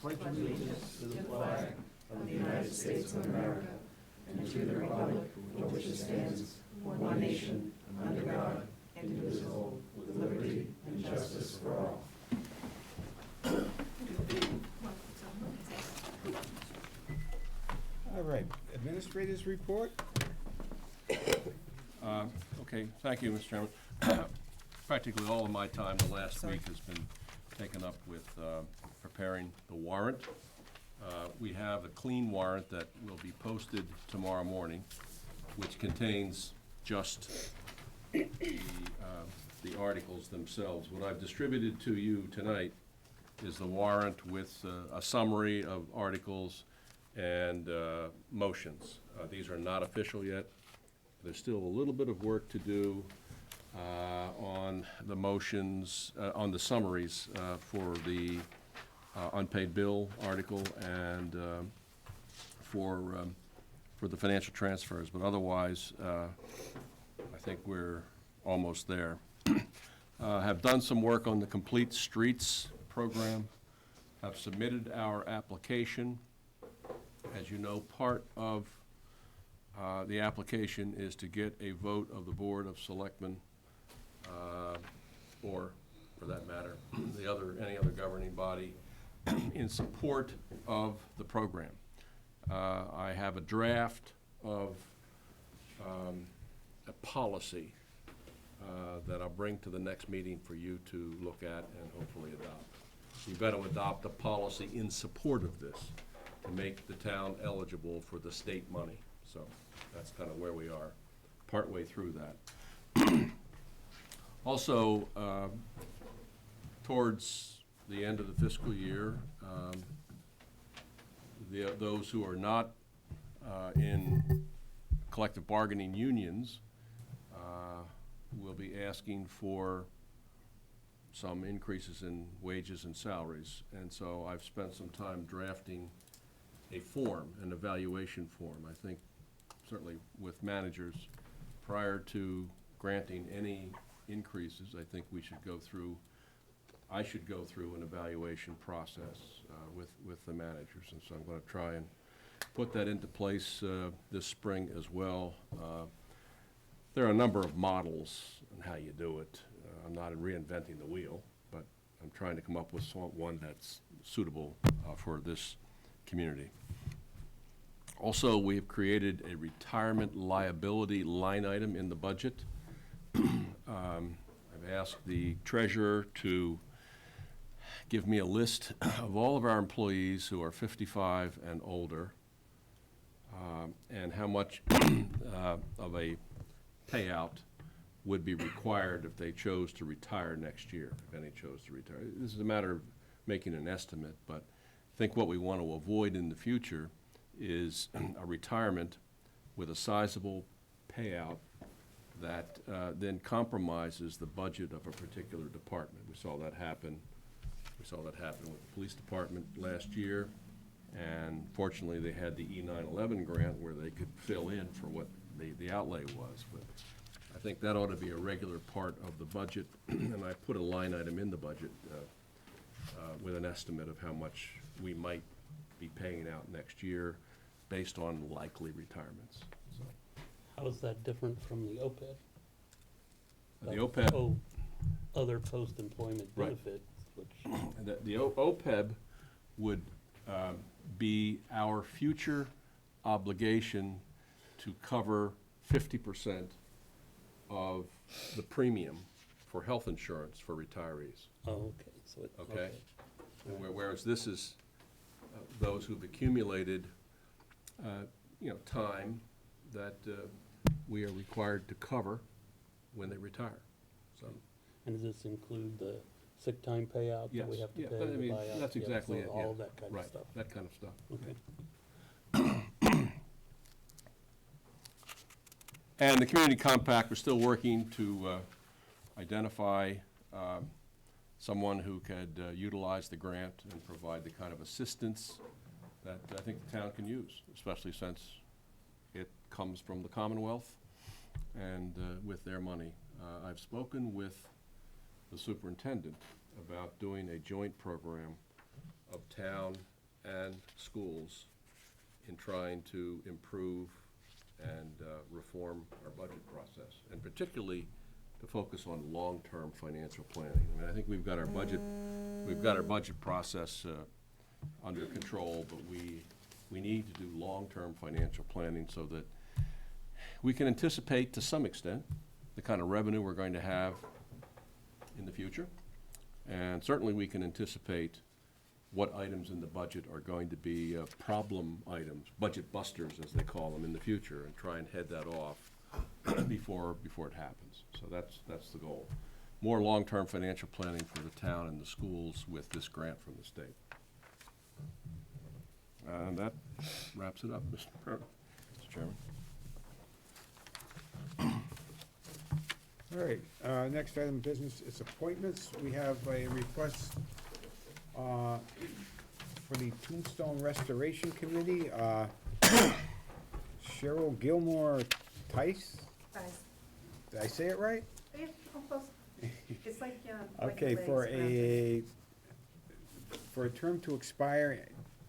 pledge allegiance to the flag of the United States of America and to the republic for which it stands, one nation, under God, indivisible, with liberty and justice for all. All right, administrators report? Okay, thank you, Mr. Chairman. Practically all of my time the last week has been taken up with preparing the warrant. We have a clean warrant that will be posted tomorrow morning, which contains just the articles themselves. What I've distributed to you tonight is the warrant with a summary of articles and motions. These are not official yet. There's still a little bit of work to do on the motions, on the summaries for the unpaid bill article and for the financial transfers. But otherwise, I think we're almost there. Have done some work on the Complete Streets program. Have submitted our application. As you know, part of the application is to get a vote of the Board of Selectmen, or for that matter, any other governing body in support of the program. I have a draft of a policy that I'll bring to the next meeting for you to look at and hopefully adopt. You got to adopt a policy in support of this to make the town eligible for the state money. So that's kind of where we are, partway through that. Also, towards the end of the fiscal year, those who are not in collective bargaining unions will be asking for some increases in wages and salaries. And so I've spent some time drafting a form, an evaluation form. I think certainly with managers, prior to granting any increases, I think we should go through, I should go through an evaluation process with the managers. And so I'm going to try and put that into place this spring as well. There are a number of models on how you do it. I'm not reinventing the wheel, but I'm trying to come up with one that's suitable for this community. Also, we've created a retirement liability line item in the budget. I've asked the treasurer to give me a list of all of our employees who are 55 and older, and how much of a payout would be required if they chose to retire next year, if any chose to retire. This is a matter of making an estimate, but I think what we want to avoid in the future is a retirement with a sizable payout that then compromises the budget of a particular department. We saw that happen. We saw that happen with the police department last year, and fortunately they had the E911 grant where they could fill in for what the outlay was. But I think that ought to be a regular part of the budget, and I put a line item in the budget with an estimate of how much we might be paying out next year based on likely retirements. So, How is that different from the OPEB? the OPEB, Other post-employment Right. benefits, which, the OPEB would be our future obligation to cover 50% of the premium for health insurance for retirees. oh, okay, so it, Okay. okay. Whereas this is those who've accumulated, time that we are required to cover when they retire. So, And does this include the sick time payout yes, that we have to yeah, pay, but the I mean, buyout? that's Yeah, exactly so it, all yeah. of that kind of right, stuff. that kind of stuff. Okay. And the community compact, we're still working to identify someone who could utilize the grant and provide the kind of assistance that I think the town can use, especially since it comes from the Commonwealth and with their money. I've spoken with the superintendent about doing a joint program of town and schools in trying to improve and reform our budget process, and particularly to focus on long-term financial planning. I mean, I think we've got our budget process under control, but we need to do long-term financial planning so that we can anticipate to some extent the kind of revenue we're going to have in the future. And certainly we can anticipate what items in the budget are going to be problem items, budget busters as they call them, in the future, and try and head that off before it happens. So that's the goal. More long-term financial planning for the town and the schools with this grant from the state. And that wraps it up, Mr. Chairman. All right, next item of business is appointments. We have a request for the Tombstone Restoration Committee. Cheryl Gilmore Tice, Guys, did I say it right? yeah, almost. It's like, Okay, for a term to expire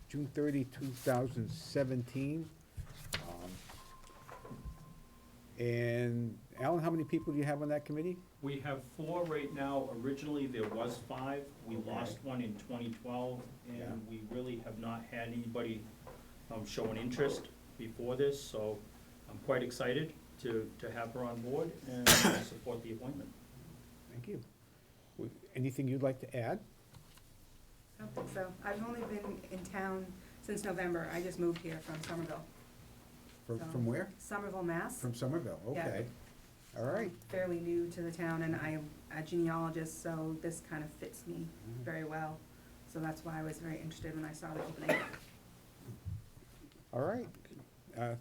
June 30, 2017. And Alan, how many people do you have on that committee? We have 4 right now. Originally, there was 5. We Okay. lost one in 2012, Yeah. and we really have not had anybody show an interest before this, so I'm quite excited to have her on board and support the appointment. Thank you. Anything you'd like to add? I don't think so. I've only been in town since November. I just moved here from Somerville. From where? Somerville, Mass. From Somerville, Yeah. okay. All right. Fairly new to the town, and I'm a genealogist, so this kind of fits me very well. So that's why I was very interested when I saw the opening. All right.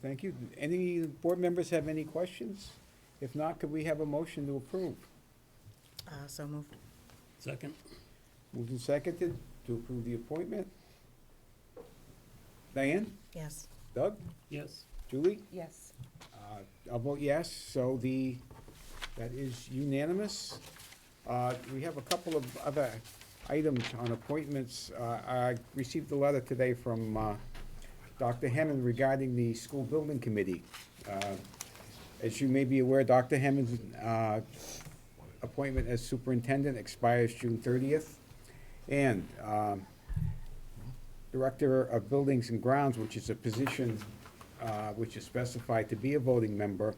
Thank you. Any board members have any questions? If not, could we have a motion to approve? So moved. Second? Moved and seconded to approve the appointment. Diane? Yes. Doug? Yes. Julie? Yes. I'll vote yes, so that is unanimous. We have a couple of other items on appointments. I received a letter today from Dr. Hammond regarding the school building committee. As you may be aware, Dr. Hammond's appointment as superintendent expires June 30th. And Director of Buildings and Grounds, which is a position which is specified to be a voting member.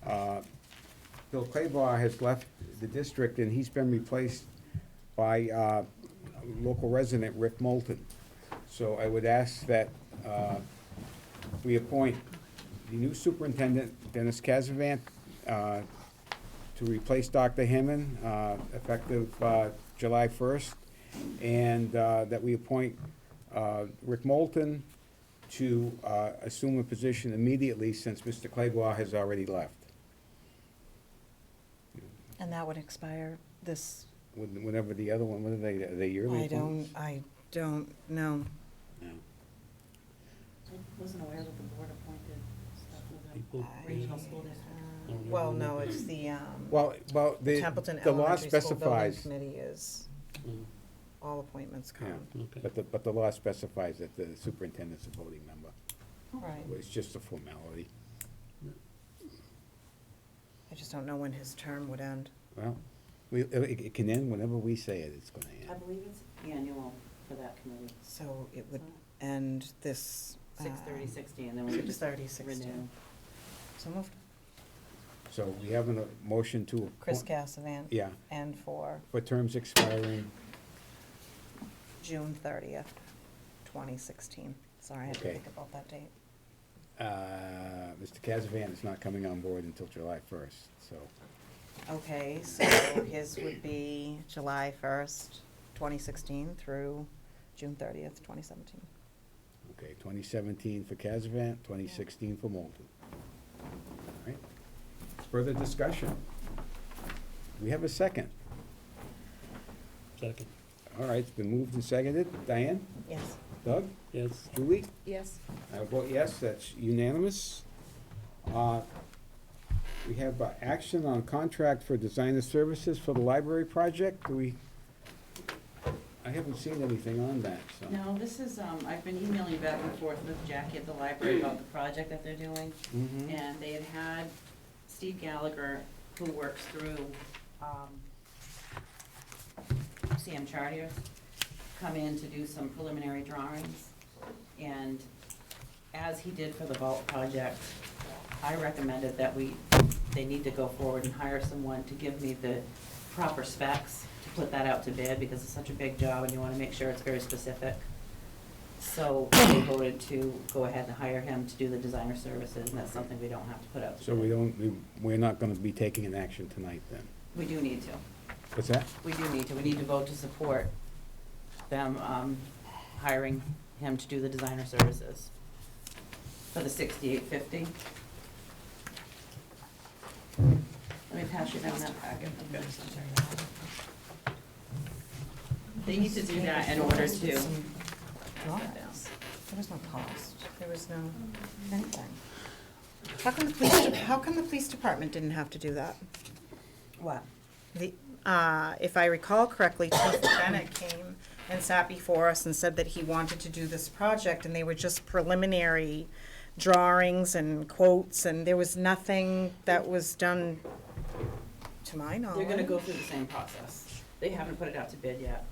Bill Claybaugh has left the district, and he's been replaced by local resident Rick Moulton. So I would ask that we appoint the new superintendent, Dennis Casavant, to replace Dr. Hammond, effective July 1st, and that we appoint Rick Moulton to assume a position immediately, since Mr. Claybaugh has already left. And that would expire this, Whenever the other one, what are they yearly? I don't know. No. I wasn't aware that the board appointed stuff with People- the regional school district. Well, no, it's the, Well, the Templeton the law Elementary School Building specifies, Committee is, Mm, all appointments come. Okay. but the law specifies that the superintendent's a voting member. Right. It's just a formality. I just don't know when his term would end. Well, it can end whenever we say it, it's gonna I end. believe it's annual for that committee. So it would end this. 6/30/60, and then we just 6/30/60. renew. So moved. So we have a motion to appoint. Chris Cassavant. Yeah, And for for terms expiring, June 30th, 2016. Sorry, I had to Okay. think about that date. Mr. Casavant is not coming on board until July 1st, so. Okay, so his would be July 1st, 2016 through June 30th, 2017. Okay, 2017 for Casavant, 2016 for Moulton. All right. Further discussion? We have a second. Second? All right, it's been moved and seconded. Diane? Yes. Doug? Yes. Julie? Yes. I vote yes, that's unanimous. We have action on contract for designer services for the library project. Do we, I I haven't seen anything on that, so. No, this is, I've been emailing back and forth with Jackie at the library about the project that they're doing. Mhm. And they had Steve Gallagher, who works through, CM Chartiers, come in to do some preliminary drawings. And as he did for the vault project, I recommended that they need to go forward and hire someone to give me the proper specs to put that out to bid, because it's such a big job and you wanna make sure it's very specific. So they voted to go ahead and hire him to do the designer services, and that's something we don't have to put out to So bid. we're not gonna be taking an action tonight then? We do need to. What's that? We do need to. We need to vote to support them, hiring him to do the designer services for the $68.50. Let me pass you down that packet. They need to do that in order to. Drawings. There was no cost, there was no anything. How come the police department didn't have to do that? What? If I recall correctly, Chief Bennett came and sat before us and said that he wanted to do this project, and they were just preliminary drawings and quotes, and there was nothing that was done, to my knowledge. They're gonna go through the same process. They haven't put it out to bid yet.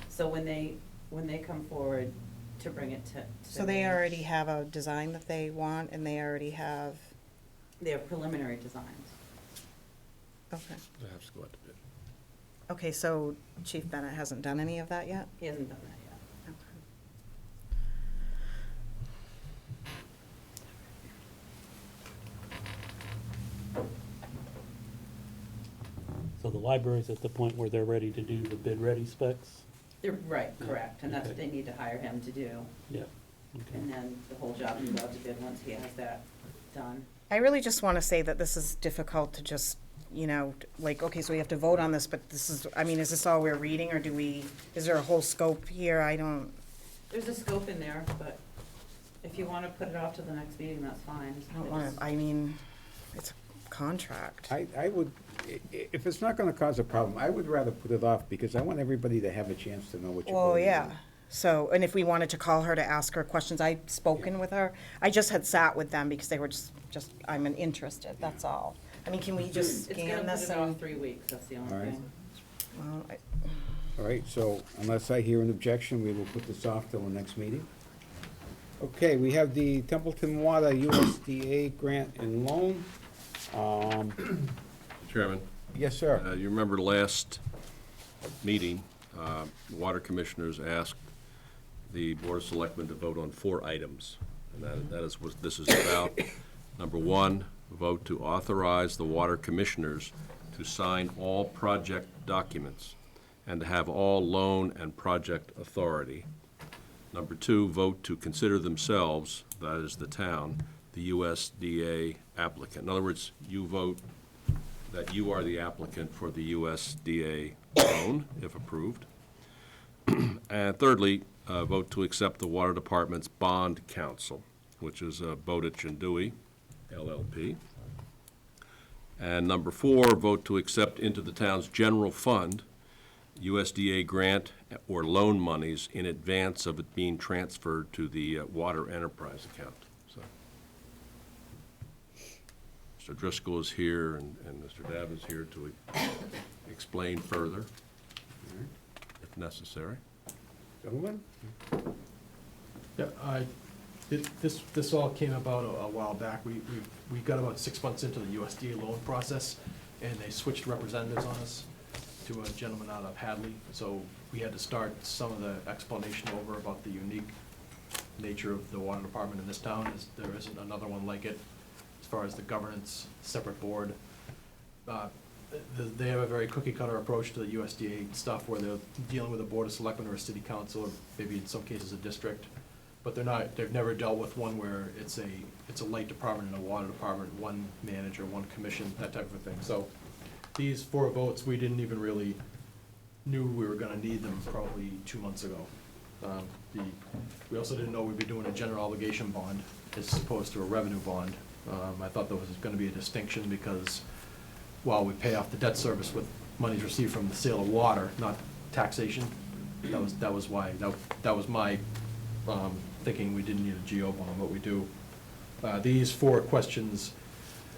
So when they come forward to bring it to. So they already have a design that they want, and they already have, They have preliminary designs. okay. That has to go out to bid. Okay, so Chief Bennett hasn't done any of that yet? He hasn't done that yet. Okay. So the library's at the point where they're ready to do the bid-ready specs? They're right, correct, and that's what Okay. they need to hire him to do. Yeah, okay. And then the whole job can go out to bid once he has that done. I really just want to say that this is difficult to just, like, okay, so we have to vote on this, but this is, I mean, is this all we're reading, or is there a whole scope here? I don't, There's a scope in there, but if you wanna put it off to the next meeting, that's fine. I don't want to, I mean, it's a contract. I would, if it's not gonna cause a problem, I would rather put it off, because I want everybody to have a chance to know what you're Well, voting yeah, on. so, and if we wanted to call her to ask her questions, I'd spoken with her. I just had sat with them because they were just, I'm interested, that's all. I mean, can we just It's scan gonna put this it off and, 3 weeks, that's the only All right. thing. well, All right, so unless I hear an objection, we will put this off till the next meeting. Okay, we have the Templeton Water USDA grant and loan. Chairman, Yes, sir. you remember last meeting, the Water Commissioners asked the Board of Selectmen to vote on 4 items. And that is what this is about. Number 1, vote to authorize the Water Commissioners to sign all project documents and to have all loan and project authority. Number 2, vote to consider themselves, that is the town, the USDA applicant. In other words, you vote that you are the applicant for the USDA loan, if approved. And thirdly, vote to accept the Water Department's bond counsel, which is Bowditch and Dewey, LLP. And number 4, vote to accept into the town's general fund USDA grant or loan monies in advance of it being transferred to the water enterprise account. So, Mr. Driscoll is here and Mr. Dabb is here to explain further, if necessary. Gentlemen? Yeah, this all came about a while back. We got about 6 months into the USDA loan process, and they switched representatives on us to a gentleman out of Hadley. So we had to start some of the explanation over about the unique nature of the water department in this town. There isn't another one like it as far as the governance, separate board. They have a very cookie cutter approach to the USDA stuff where they're dealing with a board of selectmen or a city council, or maybe in some cases a district. But they've never dealt with one where it's a light department and a water department, one manager, one commission, that type of thing. So these 4 votes, we didn't even really knew we were gonna need them probably 2 months ago. We also didn't know we'd be doing a general obligation bond as opposed to a revenue bond. I thought there was gonna be a distinction because while we pay off the debt service with monies received from the sale of water, not taxation, That was why, that was my thinking we didn't need a geo bond, but we do. These 4 questions,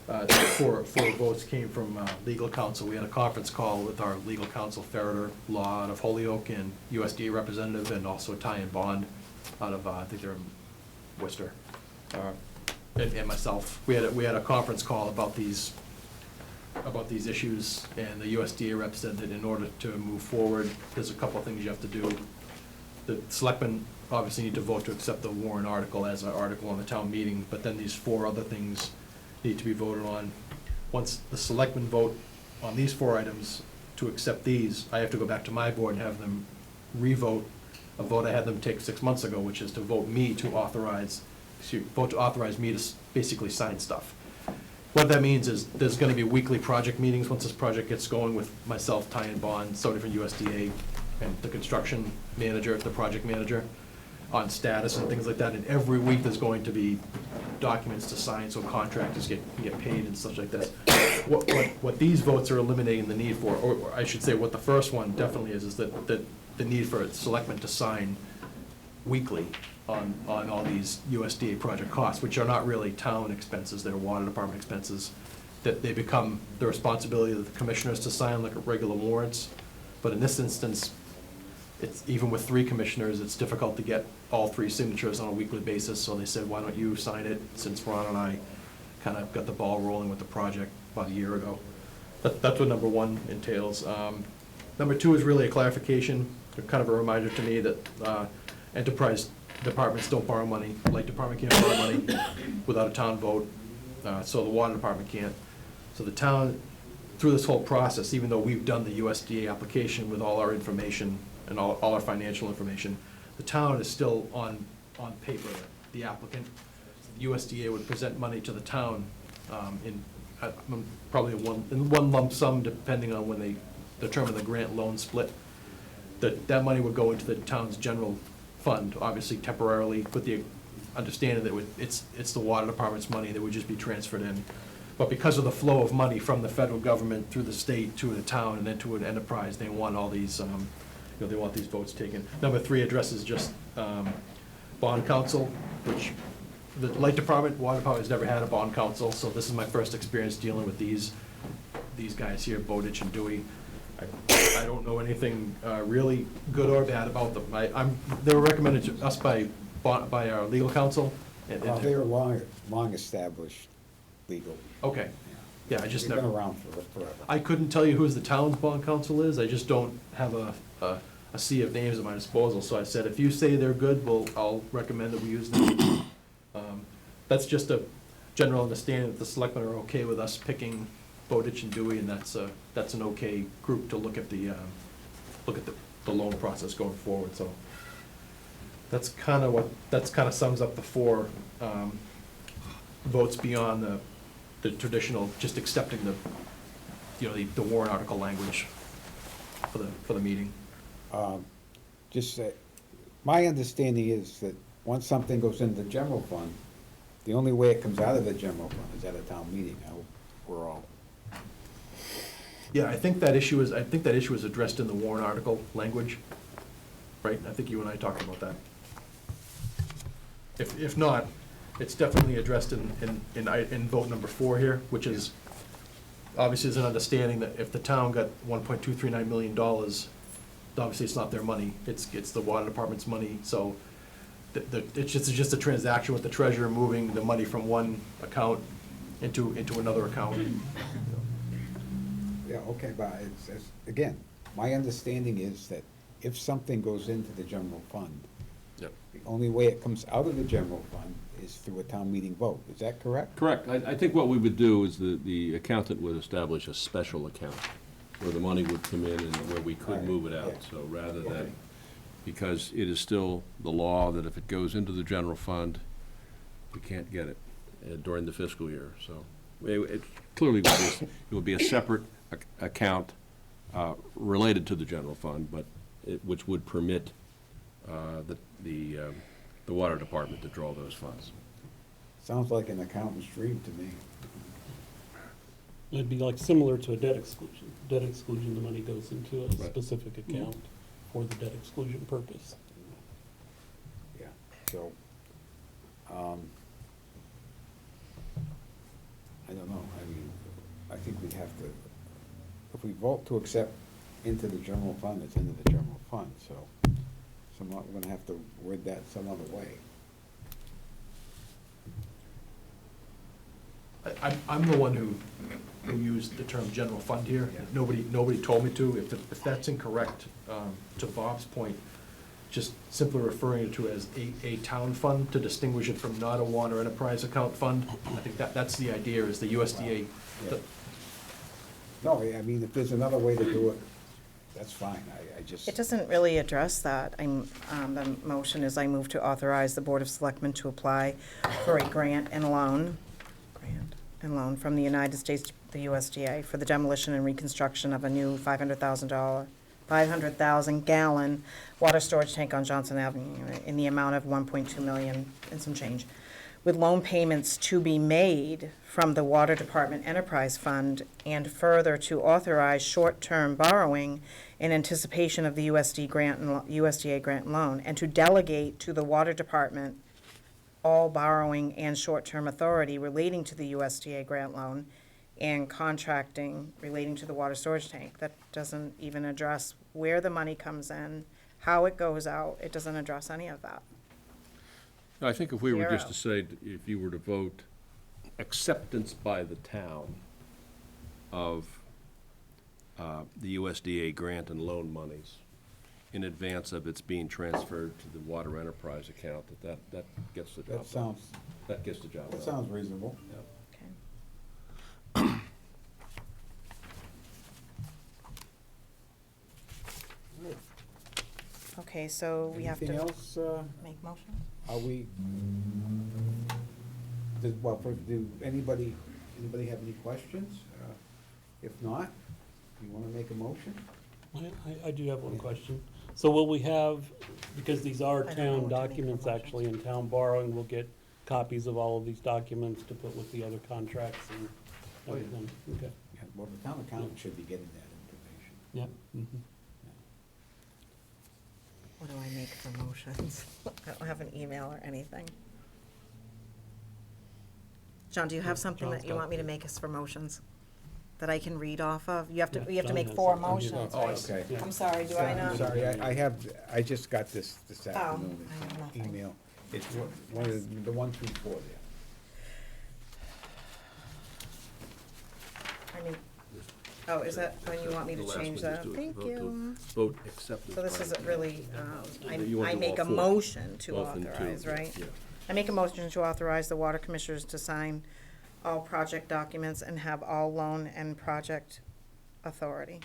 4 votes came from legal counsel. We had a conference call with our legal counsel, Ferreter Law out of Holyoke, and USDA representative, and also Ty and Bond out of, I think they're in Worcester, and myself. We had a conference call about these issues, and the USDA rep said that in order to move forward, there's a couple of things you have to do. The selectmen obviously need to vote to accept the warrant article as an article on the town meeting, but then these 4 other things need to be voted on. Once the selectmen vote on these 4 items to accept these, I have to go back to my board and have them re-vote a vote I had them take 6 months ago, which is to vote me to authorize, vote to authorize me to basically sign stuff. What that means is there's gonna be weekly project meetings once this project gets going with myself, Ty and Bond, somebody from USDA, and the construction manager, the project manager, on status and things like that. And every week there's going to be documents to sign so contractors get paid and such like that. What these votes are eliminating the need for, or I should say what the first one definitely is that the need for selectmen to sign weekly on all these USDA project costs, which are not really town expenses, they're water department expenses, that they become the responsibility of the commissioners to sign like regular warrants. But in this instance, it's, even with 3 commissioners, it's difficult to get all 3 signatures on a weekly basis, so they said, why don't you sign it, since Ron and I kind of got the ball rolling with the project about a year ago. That's what number 1 entails. Number 2 is really a clarification, kind of a reminder to me that enterprise departments don't borrow money. Light department can't borrow money without a town vote, so the water department can't. So the town, through this whole process, even though we've done the USDA application with all our information and all our financial information, the town is still on paper the applicant. The USDA would present money to the town in probably in one lump sum, depending on when they determine the grant loan split. That money would go into the town's general fund, obviously temporarily, with the understanding that it's the water department's money that would just be transferred in. But because of the flow of money from the federal government through the state to the town and then to an enterprise, they want all these, they want these votes taken. Number 3 addresses just bond council, which the light department, water department has never had a bond council, so this is my first experience dealing with these guys here, Bowditch and Dewey. I don't know anything really good or bad about them. They were recommended to us by our legal counsel. They're long established legal. Okay, yeah, I just They've never. been around forever. I couldn't tell you who the town's bond counsel is. I just don't have a sea of names at my disposal. So I said, if you say they're good, I'll recommend that we use them. That's just a general understanding that the selectmen are okay with us picking Bowditch and Dewey, and that's an okay group to look at the loan process going forward. So that's kind of sums up the 4 votes beyond the traditional, just accepting the warrant article language for the meeting. My understanding is that once something goes into the general fund, the only way it comes out of the general fund is at a town meeting. I hope we're all. Yeah, I think that issue is addressed in the warrant article language, right? I think you and I talked about that. If not, it's definitely addressed in vote number 4 here, which is, obviously is an understanding that if the town got $1.239 million, obviously it's not their money, it's the water department's money, so it's just a transaction with the treasurer moving the money from one account into another account. Yeah, okay, but again, my understanding is that if something goes into the general fund, Yep. the only way it comes out of the general fund is through a town meeting vote. Is that correct? Correct. I think what we would do is the accountant would establish a special account where the money would come in and where we could Right, move it out. yeah. So rather Okay. than, because it is still the law that if it goes into the general fund, we can't get it during the fiscal year. So it clearly would be a separate account related to the general fund, but which would permit the water department to draw those funds. Sounds like an accountant's dream to me. It'd be like similar to a debt exclusion. Debt exclusion, the money goes into a Right. specific account. for the debt exclusion purpose. Yeah, so, I don't know, I mean, I think we have to, if we vote to accept into the general fund, it's into the general fund, so we're gonna have to word that some other way. I'm the one who used the term general fund here. Yeah. Nobody told me to. If that's incorrect, to Bob's point, just simply referring to it as a town fund to distinguish it from not a water enterprise account fund. I think that's the idea, is the USDA. Yeah. No, I mean, if there's another way to do it, that's fine, I just. It doesn't really address that. The motion is I move to authorize the Board of Selectmen to apply for a grant and loan from the United States, the USDA, for the demolition and reconstruction of a new 500,000 gallon water storage tank on Johnson Avenue in the amount of 1.2 million and some change, with loan payments to be made from the Water Department Enterprise Fund, and further to authorize short-term borrowing in anticipation of the USDA grant and loan, and to delegate to the Water Department all borrowing and short-term authority relating to the USDA grant loan and contracting relating to the water storage tank. That doesn't even address where the money comes in, how it goes out. It doesn't address any of that. I think if we were just to Zero. say, if you were to vote acceptance by the town of the USDA grant and loan monies in advance of its being transferred to the water enterprise account, that gets the job That done. sounds, That gets the job done. that sounds reasonable. Okay. Okay, so we have Anything to else, make motion? are we, do anybody have any questions? If not, you wanna make a motion? I do have one question. So will we have, because these are I don't know town what to make of documents motions. actually, and town borrowing, we'll get copies of all of these documents to put with the other contracts and Oh, yeah. everything? Okay, Yeah, well, the town accountant should be getting that information. yeah. What do I make for motions? I don't have an email or anything. John, do you have Yeah, something John's that you got want me to make us for motions? That I can read off of? You have to, Yeah, we have to John make has 4 something. motions, Oh, right? okay. Yeah. I'm sorry, do I not? Sorry, I just got this afternoon, I have nothing. email. It's one of the 1 through 4 there. I mean, oh, is that when you want me to The last change one, that? just do it. Thank Vote to- you. Vote acceptance. So this by the isn't town. really, You wanna I do make all a 4. motion to Both and two, authorize, right? Yeah. I make a motion to authorize the water commissioners to sign all project documents and have all loan and project authority.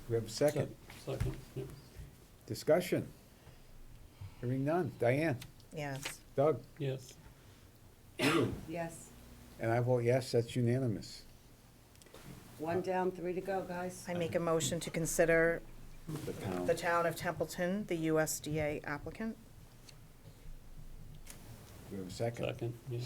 We have a second. Second, yeah. Discussion. Hearing none. Diane? Yes. Doug? Yes. Yes. And I vote yes, that's unanimous. One down, 3 to go, guys. I make a motion to consider The town. the town of Templeton, the USDA applicant. We have a second. Second, yeah.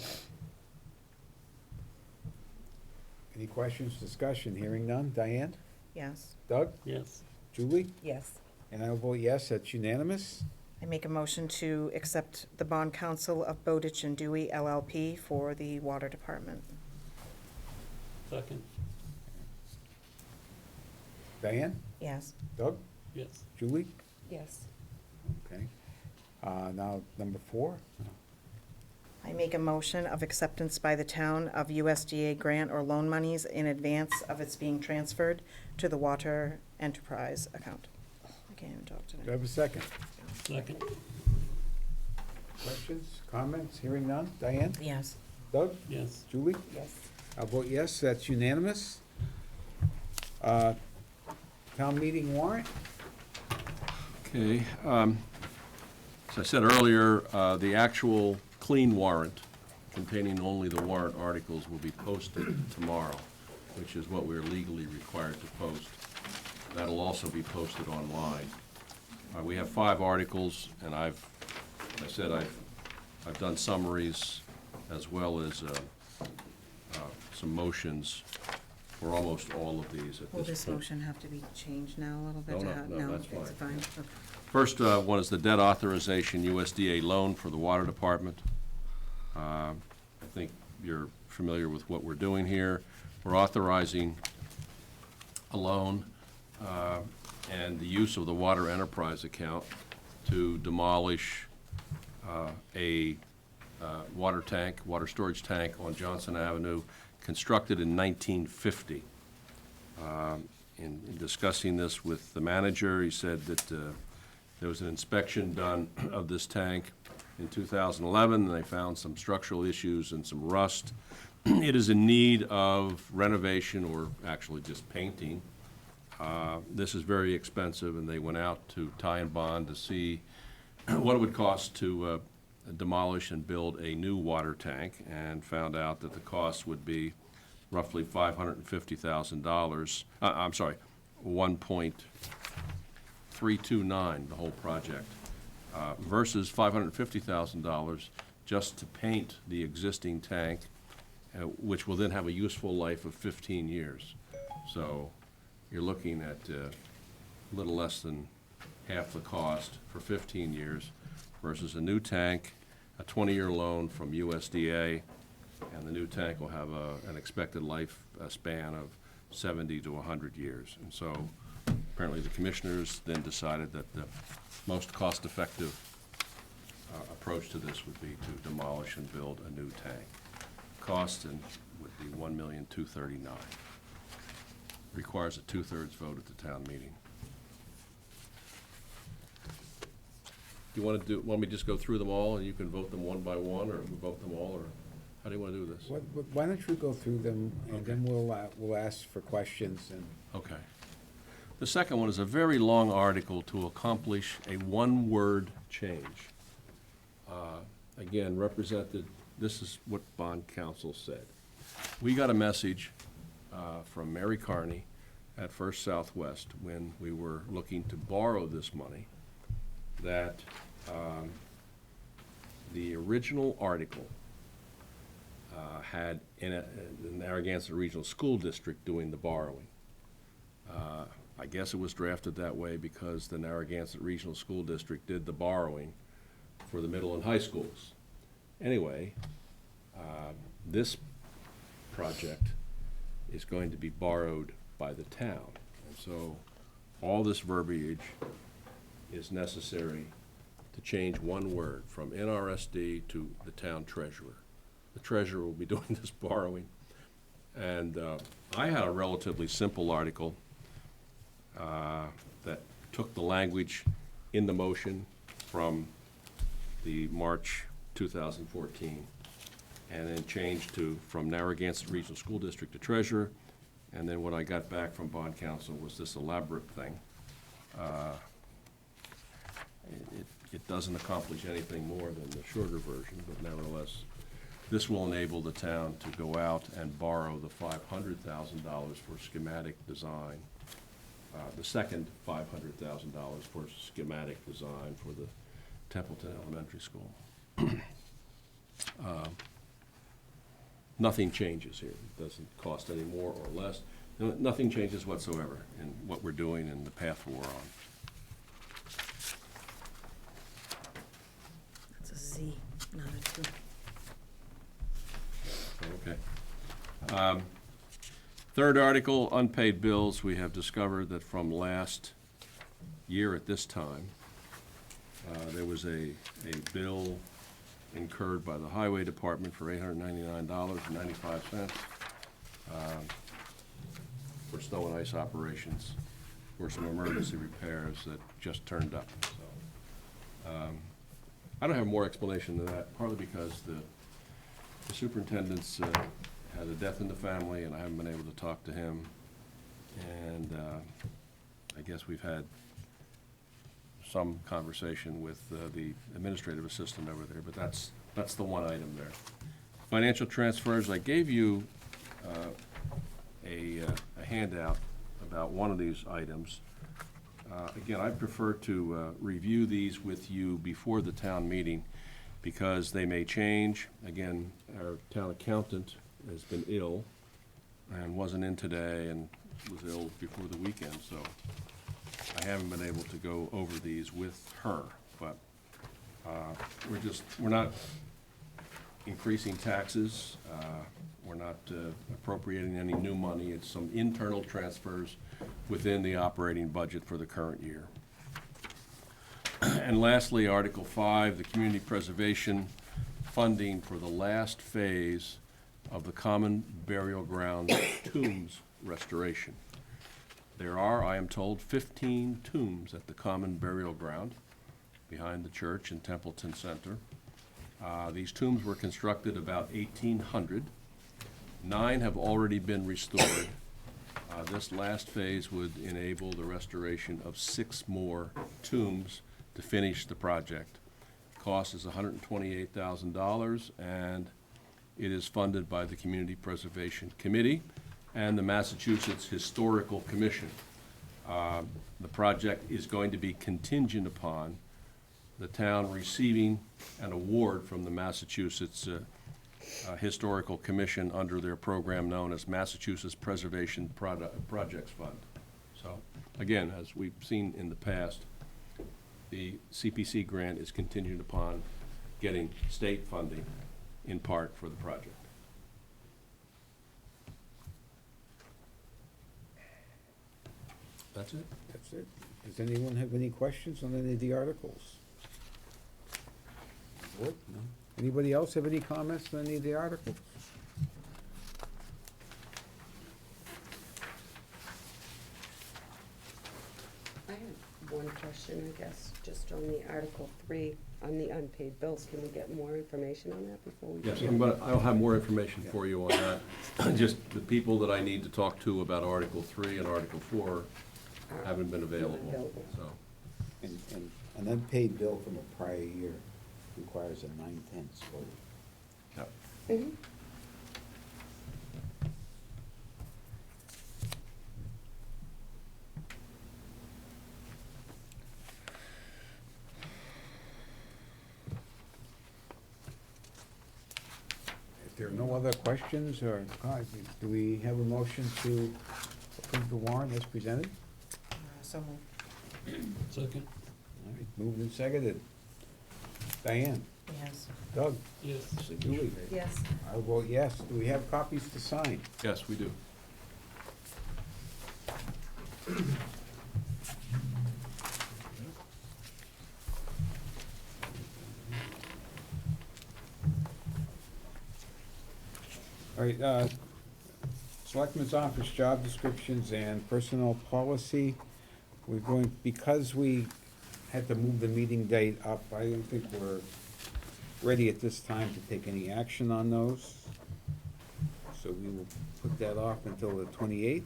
Any questions, discussion? Hearing none. Diane? Yes. Doug? Yes. Julie? Yes. And I will vote yes, that's unanimous. I make a motion to accept the bond counsel of Bowditch and Dewey LLP for the water department. Second, Diane? Yes. Doug? yes. Julie? Yes. Okay. Now, number 4. I make a motion of acceptance by the town of USDA grant or loan monies in advance of its being transferred to the water enterprise account. I can't even talk Do I today. have a second? Second, Questions, comments? Hearing none. Diane? Yes. Doug? yes. Julie? Yes. I'll vote yes, that's unanimous. Town meeting warrant? Okay, as I said earlier, the actual clean warrant containing only the warrant articles will be posted tomorrow, which is what we're legally required to post. That'll also be posted online. We have 5 articles, and I've done summaries as well as some motions for almost all of these Will at this this point. motion have to be changed now a little bit? No, to no, have- no, that's it's fine. Okay. First one is the debt authorization USDA loan for the water department. I think you're familiar with what we're doing here. We're authorizing a loan and the use of the water enterprise account to demolish a water storage tank on Johnson Avenue, constructed in 1950. In discussing this with the manager, he said that there was an inspection done of this tank in 2011, and they found some structural issues and some rust. It is in need of renovation, or actually just painting. This is very expensive, and they went out to Ty and Bond to see what it would cost to demolish and build a new water tank, and found out that the cost would be roughly $550,000. I'm sorry, 1.329, the whole project, versus $550,000 just to paint the existing tank, which will then have a useful life of 15 years. So you're looking at a little less than half the cost for 15 years versus a new tank, a 20-year loan from USDA, and the new tank will have an expected life span of 70 to 100 years. And so apparently the commissioners then decided that the most cost-effective approach to this would be to demolish and build a new tank. Cost would be $1,239,000. Requires a 2/3 vote at the town meeting. Do you want me to just go through them all and you can vote them one by one, or vote them all, or how do you want to do this? Why don't you go through them, and then we'll ask for questions, and Okay. The second one is a very long article to accomplish a one-word change. Again, represented, this is what bond counsel said. We got a message from Mary Carney at First Southwest when we were looking to borrow this money, that the original article had in it the Narragansett Regional School District doing the borrowing. I guess it was drafted that way because the Narragansett Regional School District did the borrowing for the middle and high schools. Anyway, this project is going to be borrowed by the town. And so all this verbiage is necessary to change one word from NRSD to the town treasurer. The treasurer will be doing this borrowing. And I had a relatively simple article that took the language in the motion from the March 2014 and then changed from Narragansett Regional School District to treasurer. And then what I got back from bond counsel was this elaborate thing. It doesn't accomplish anything more than the shorter version, but nevertheless, this will enable the town to go out and borrow the $500,000 for schematic design, the second $500,000 for schematic design for the Templeton Elementary School. Nothing changes here. It doesn't cost any more or less. Nothing changes whatsoever in what we're doing and the path we're on. It's a Z, not a 2. Okay. Third article, unpaid bills. We have discovered that from last year at this time, there was a bill incurred by the Highway Department for $899.95 for snow and ice operations for some emergency repairs that just turned up. So I don't have more explanation than that, partly because the superintendent's had a death in the family, and I haven't been able to talk to him. And I guess we've had some conversation with the administrative assistant over there, but that's the one item there. Financial transfers, I gave you a handout about one of these items. Again, I prefer to review these with you before the town meeting because they may change. Again, our town accountant has been ill, and wasn't in today and was ill before the weekend, so I haven't been able to go over these with her, but we're not increasing taxes, we're not appropriating any new money, it's some internal transfers within the operating budget for the current year. And lastly, Article 5, the community preservation funding for the last phase of the common burial ground tombs restoration. There are, I am told, 15 tombs at the common burial ground behind the church in Templeton Center. These tombs were constructed about 1800. 9 have already been restored. This last phase would enable the restoration of 6 more tombs to finish the project. Cost is $128,000, and it is funded by the Community Preservation Committee and the Massachusetts Historical Commission. The project is going to be contingent upon the town receiving an award from the Massachusetts Historical Commission under their program known as Massachusetts Preservation Projects Fund. So, again, as we've seen in the past, the CPC grant is contingent upon getting state funding in part for the project. That's it? That's it. Does anyone have any questions on any of the articles? Board? No. Anybody else have any comments on any of the articles? I have one question, I guess, just on the Article 3, on the unpaid bills. Can we get more information on that before we? Yes, I'll have more information for you on that. Just the people that I need to talk to about Article 3 and Article 4 haven't been available, so. And an unpaid bill from a prior year requires a 9/10 vote. Yeah. Mhm. If there are no other questions, or, do we have a motion to approve the warrant as presented? So moved. Second? All right, moved and seconded. Diane? Yes. Doug? Yes. Julie? Yes. I vote yes. Do we have copies to sign? Yes, we do. All right, Selectmen's Office job descriptions and personnel policy. We're going, because we had to move the meeting date up, I don't think we're ready at this time to take any action on those. So we will put that off until the 28th.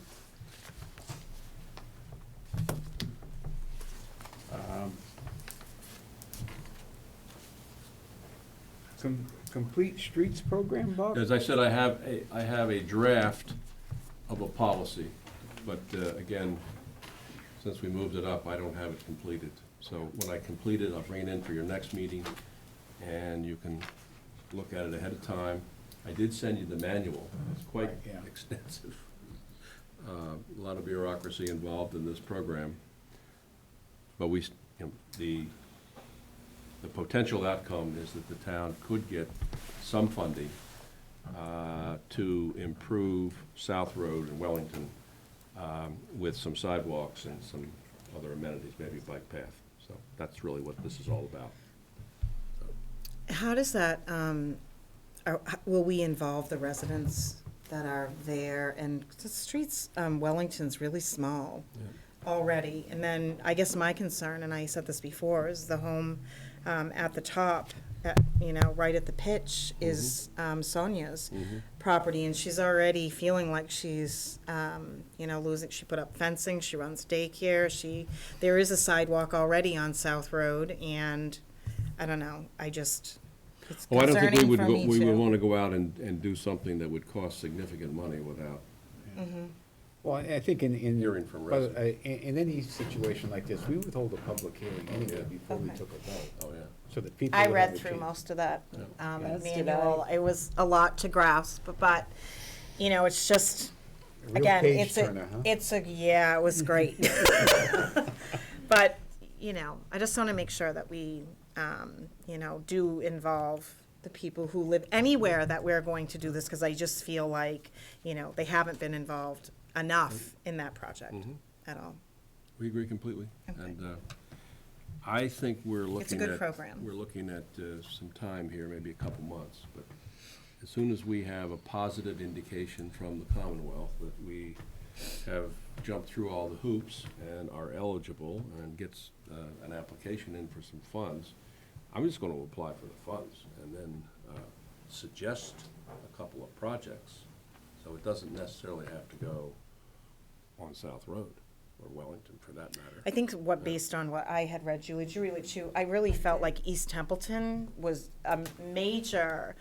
Complete Streets program, Bob? As I said, I have a draft of a policy, but again, since we moved it up, I don't have it completed. So when I complete it, I'll bring it in for your next meeting, and you can look at it ahead of time. I did send you the manual. It's quite Right, yeah. extensive. A lot of bureaucracy involved in this program. But the potential outcome is that the town could get some funding to improve South Road in Wellington with some sidewalks and some other amenities, maybe a bike path. So that's really what this is all about. How does that, will we involve the residents that are there? And the streets, Wellington's really small already. And then I guess my concern, and I said this before, is the home at the top, right at the pitch is Sonia's property. And she's already feeling like she's, losing. She put up fencing, she runs daycare, there is a sidewalk already on South Road, and I don't know, it's Oh, I don't think concerning for me we would too. want to go out and do something that would cost significant money without. Well, I think in. Hearing from but, in any situation like this, we would hold a public hearing anyway Yeah. before we Okay. took a vote, Oh, yeah. so that people. I would read have a through chance. most of that As did manual. It was a lot to grasp, but it's just, real Again, page turner, huh? yeah, it was great. But, you know, I just want to make sure that we, you know, do involve the people who live anywhere that we're going to do this, because I just feel like, you know, they haven't been involved enough in that project Mhm. at all. We agree completely. Okay. And I think we're looking at. It's a good program. We're looking at some time here, maybe a couple months. But as soon as we have a positive indication from the Commonwealth that we have jumped through all the hoops and are eligible and gets an application in for some funds, I'm just going to apply for the funds and then suggest a couple of projects. So it doesn't necessarily have to go on South Road or Wellington for that matter. I think based on what I had read, Julie too, I really felt like East Templeton was a major,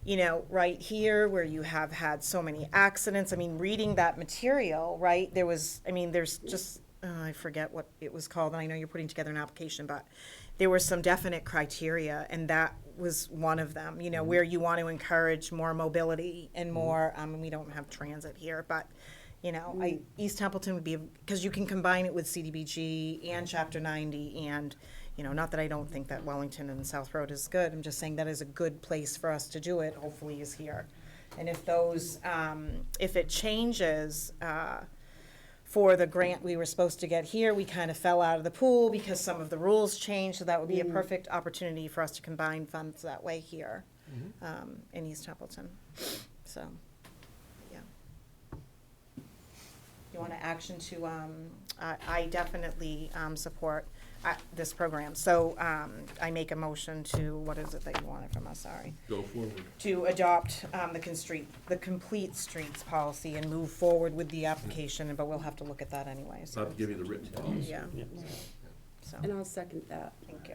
you know, right here where you have had so many accidents. I mean, reading that material, right, there was, I mean, there's just, I forget what it was called, and I know you're putting together an application, but there were some definite criteria, and that was one of them, you know, where you want to encourage more mobility and more, we don't have transit here, but, you know, East Templeton would be, because you can combine it with CDBG and Chapter 90, and, you know, not that I don't think that Wellington and South Road is good, I'm just saying that is a good place for us to do it, hopefully is here. And if those, if it changes, for the grant we were supposed to get here, we kind of fell out of the pool because some of the rules changed, so that would be a perfect opportunity for us to combine funds that way here, in East Templeton, so, yeah. You want an action to, I definitely, support, this program, so, I make a motion to, what is it that you wanted from us, sorry? Go forward. To adopt, the complete streets policy and move forward with the application, but we'll have to look at that anyway, so. Not to give you the written policy. Yeah, Yeah. so, And I'll second that. thank you.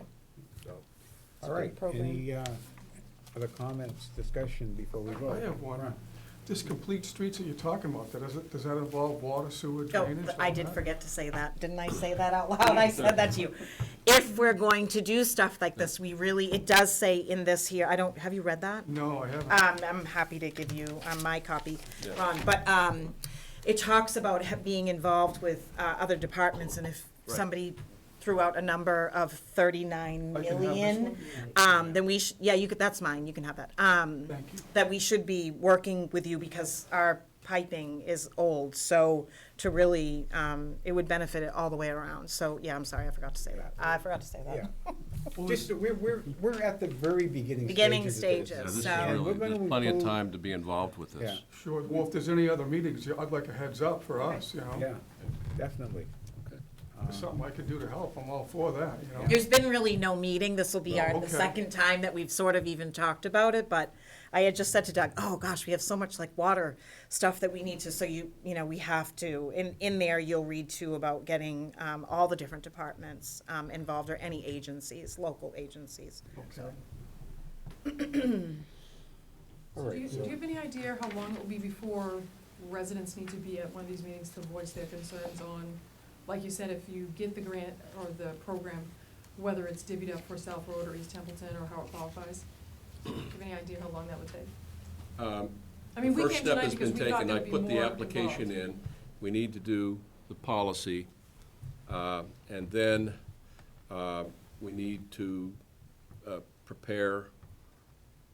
All right, program. any other comments, discussion before we vote? I have one. Ron? This complete streets that you're talking about, does that involve water, sewer, Oh, drainage? I all did that? forget to say that. Didn't I say that out loud? I said that to you. If we're going to do stuff like this, we really, it does say in this here, have you read that? No, I haven't. I'm happy to give you my copy, Yeah. Ron, but it talks about being involved with other departments, and if Right. somebody threw out a number of 39 I can have this million, one? then we yeah, you could, that's mine, you can have that. Thank you. That we should be working with you because our piping is old, so to really, it would benefit it all the way around. So, yeah, I'm sorry, I forgot to say that. I forgot to say that. Yeah. Just, we're at the very beginning Beginning stages. Yeah, of this this. is So- really, We're gonna there's plenty of include- time to be involved with this. Yeah. Sure, well, if there's any other meetings, I'd like a heads up for us, you know? Yeah, definitely. If there's something I could do to help, I'm all for that, you know? There's been really no meeting. This will be Oh, the okay. second time that we've sort of even talked about it, but I had just said to Doug, oh gosh, we have so much like water stuff that we need to, so you know, we have to, in there, you'll read too about getting, all the different departments, involved, or any agencies, local agencies. Okay. All Do right, you, so- do you have any idea how long it will be before residents need to be at one of these meetings to voice their concerns on, like you said, if you get the grant or the program, whether it's divvied up for South Road or East Templeton, or how it qualifies? Do you have any idea how long that would take? I mean, we First came step tonight has because been we thought taken. I there'd be put the more application involved. in. We need to do the policy. And then we need to prepare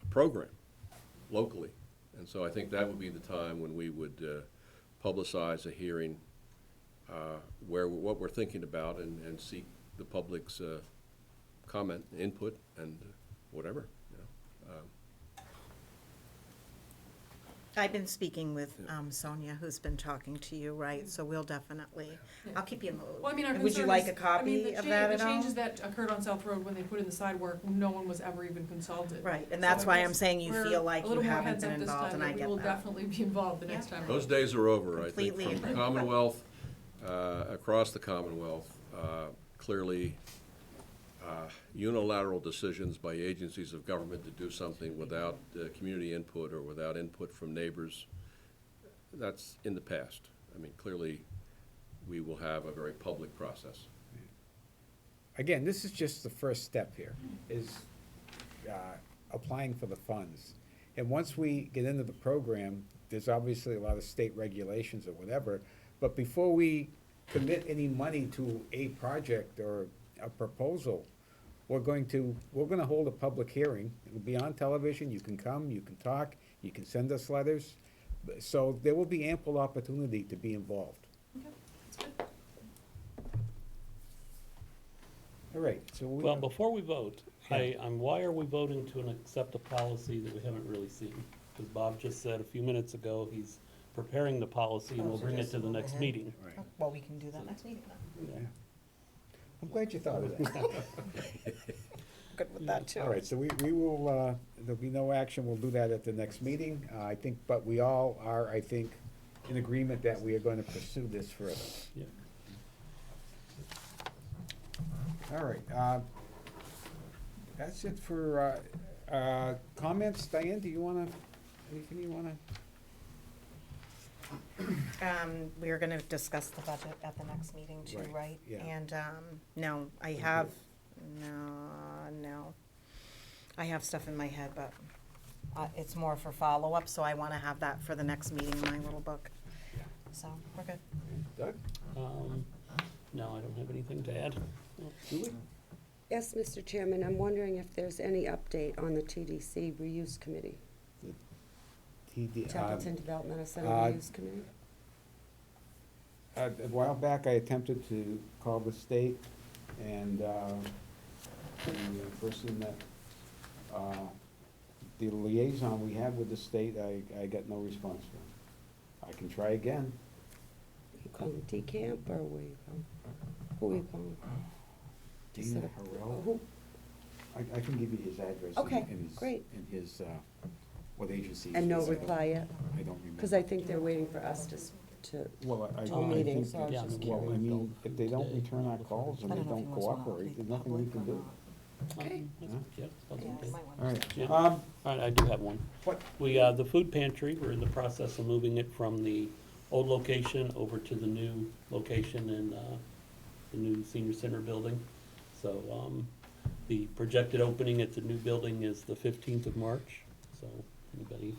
a program locally. And so I think that would be the time when we would publicize a hearing what we're thinking about and seek the public's comment, input, and whatever, you know. I've been speaking with, Sonia, who's been talking to you, right, so we'll definitely, I'll keep you in the loop. Well, I mean, our Would concern you like is- a copy the of that the at all? changes that occurred on South Road when they put in the side work, no one was ever even consulted. Right, and So that's I why guess I'm saying you we're feel like a you little more haven't heads been up this involved, time, and I but get We will that. definitely be involved the next Yeah. time. around. Those days are over, I think, Completely from the agree. Commonwealth, across the Commonwealth. Clearly, unilateral decisions by agencies of government to do something without community input or without input from neighbors, that's in the past. I mean, clearly, we will have a very public process. Again, this is just the first step here, is applying for the funds. And once we get into the program, there's obviously a lot of state regulations or whatever, but before we commit any money to a project or a proposal, we're gonna hold a public hearing. It'll be on television, you can come, you can talk, you can send us letters. So there will be ample opportunity to be involved. Okay, that's good. All right, so we. Well, before we vote, why are we voting to accept a policy that we haven't really seen? Because Bob just said a few minutes ago, he's preparing the policy and we'll bring it to the next meeting. Right. Well, we can do that next meeting then. Yeah. I'm glad you thought of that. Good with that too. All right, so we will, there'll be no action, we'll do that at the next meeting, I think, but we all are, I think, in agreement that we are gonna pursue this further. Yeah. All right, that's it for, comments. Diane, do you wanna, anything you wanna? We are gonna discuss the budget at the next meeting too, Right, right? yeah. And, no, I have, no. I have stuff in my head, but, it's more for follow-up, so I wanna have that for the next meeting in my little book. Yeah. So, we're good. Doug? No, I don't have anything to add. Julie? Yes, Mr. Chairman, I'm wondering if there's any update on the TDC Reuse Committee, Templeton Developmental Center Reuse Committee? A while back, I attempted to call the state, and the person that, the liaison we have with the state, I got no response from. I can try again. You calling DCamp or where you calling? Who are you calling? Just Dina sort of- Harrell. Who? I can give you his address. Okay, and his- great. And his, what agency. And no he's with. reply yet? I don't remember. Because I think they're waiting for us to, Well, I till think, meeting, so I was yeah, just well, I curious. mean, if they don't return our calls and I they don't know if don't he wants to cooperate, there's update nothing we public can or do. not. Okay. That's- yeah, that's Yeah, okay. you might want All right, Yeah. um, All right, I do have one. what, The food pantry, we're in the process of moving it from the old location over to the new location in, the new senior center building. So, the projected opening at the new building is the 15th of March, so anybody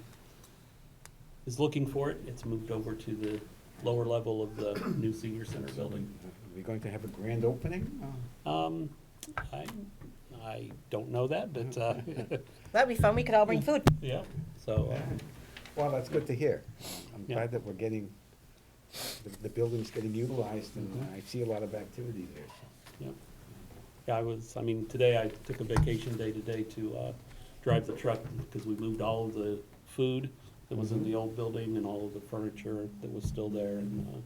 is looking for it, it's moved over to the lower level of the new senior center building. are we going to have a grand opening? I don't know that, but, That'd be fun, we could all bring food. yeah, so, Well, that's good to hear. I'm Yeah. glad that we're getting, the building's getting utilized, and Mhm. I see a lot of activity there. So. yeah. Yeah, today I took a vacation day today to drive the truck because we moved all of the food that was in the old building and all of the furniture that was still there. And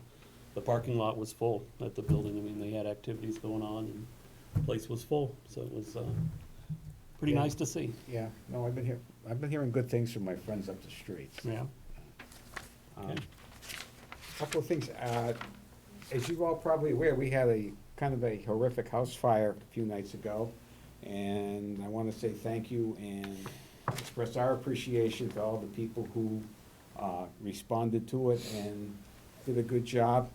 the parking lot was full at the building. I mean, they had activities going on and the place was full. So it was pretty Yeah. nice to see. Yeah, no, I've been hearing good things from my friends up the street. Yeah. Um, Okay. Couple of things, as you're all probably aware, we had a kind of a horrific house fire a few nights ago. And I wanna say thank you and express our appreciation to all the people who, responded to it and did a good job.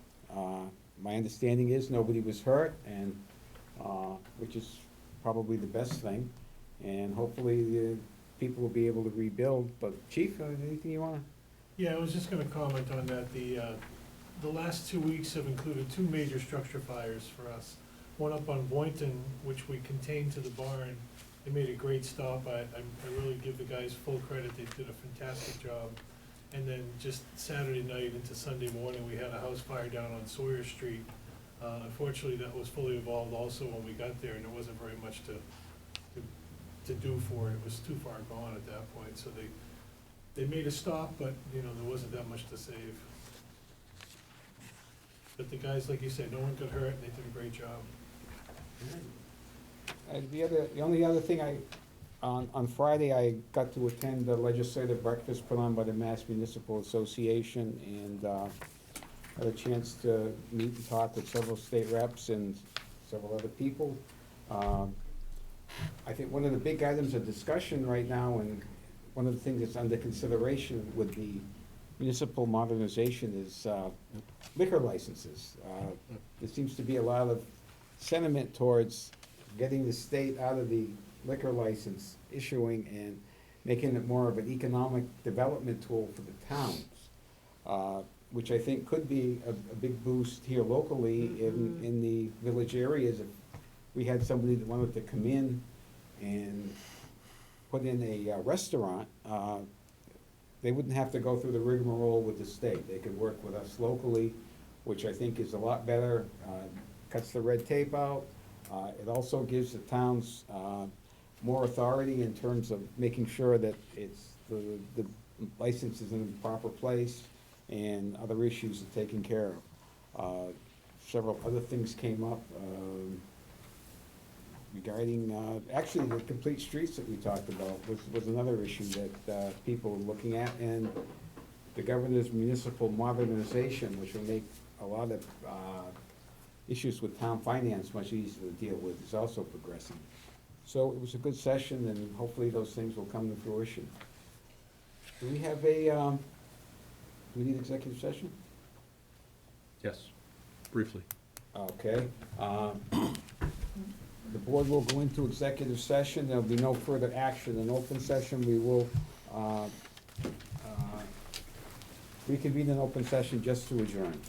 My understanding is nobody was hurt and, which is probably the best thing. And hopefully the people will be able to rebuild, but Chief, anything you wanna? Yeah, I was just gonna comment on that. The last 2 weeks have included two major structure fires for us. One up on Boynton, which we contained to the barn. They made a great stop. I really give the guys full credit. They did a fantastic job. And then just Saturday night into Sunday morning, we had a house fire down on Sawyer Street. Unfortunately, that was fully involved also when we got there, and there wasn't very much to do for it. It was too far gone at that point, so they made a stop, but, there wasn't that much to save. But the guys, like you said, no one got hurt, and they did a great job. The only other thing on Friday, I got to attend the legislative breakfast put on by the Mass Municipal Association and, had a chance to meet and talk with several state reps and several other people. I think one of the big items of discussion right now, and one of the things that's under consideration with the municipal modernization is liquor licenses. There seems to be a lot of sentiment towards getting the state out of the liquor license issuing and making it more of an economic development tool for the towns. which I think could be a big boost here locally in the village areas. If we had somebody that wanted to come in and put in a restaurant, they wouldn't have to go through the rigmarole with the state. They could work with us locally, which I think is a lot better, cuts the red tape out. It also gives the towns more authority in terms of making sure that the license is in the proper place and other issues are taken care of. Several other things came up regarding, actually, the complete streets that we talked about was another issue that people were looking at, and the governor's municipal modernization, which will make a lot of issues with town finance much easier to deal with, is also progressing. So it was a good session, and hopefully those things will come to fruition. Do we have do we need executive session? Yes, briefly. Okay. The board will go into executive session. There'll be no further action. In open session, we will reconvene in open session just to adjourn.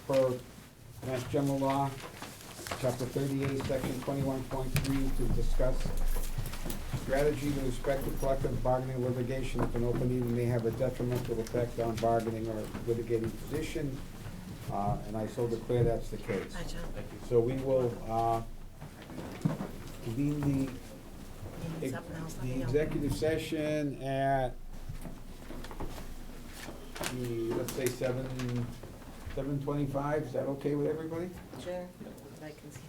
Per Mass General Law, Chapter 38, Section 21.3, to discuss strategy with respect to collective bargaining litigation if an open meeting may have a detrimental effect on bargaining or litigating position. And I so declare that's the case. Hi, John. Thank you. So we will convene Meeting's up now, so let the me know. executive session at, let's say 7:25. Is that okay with everybody? Sure, I can see.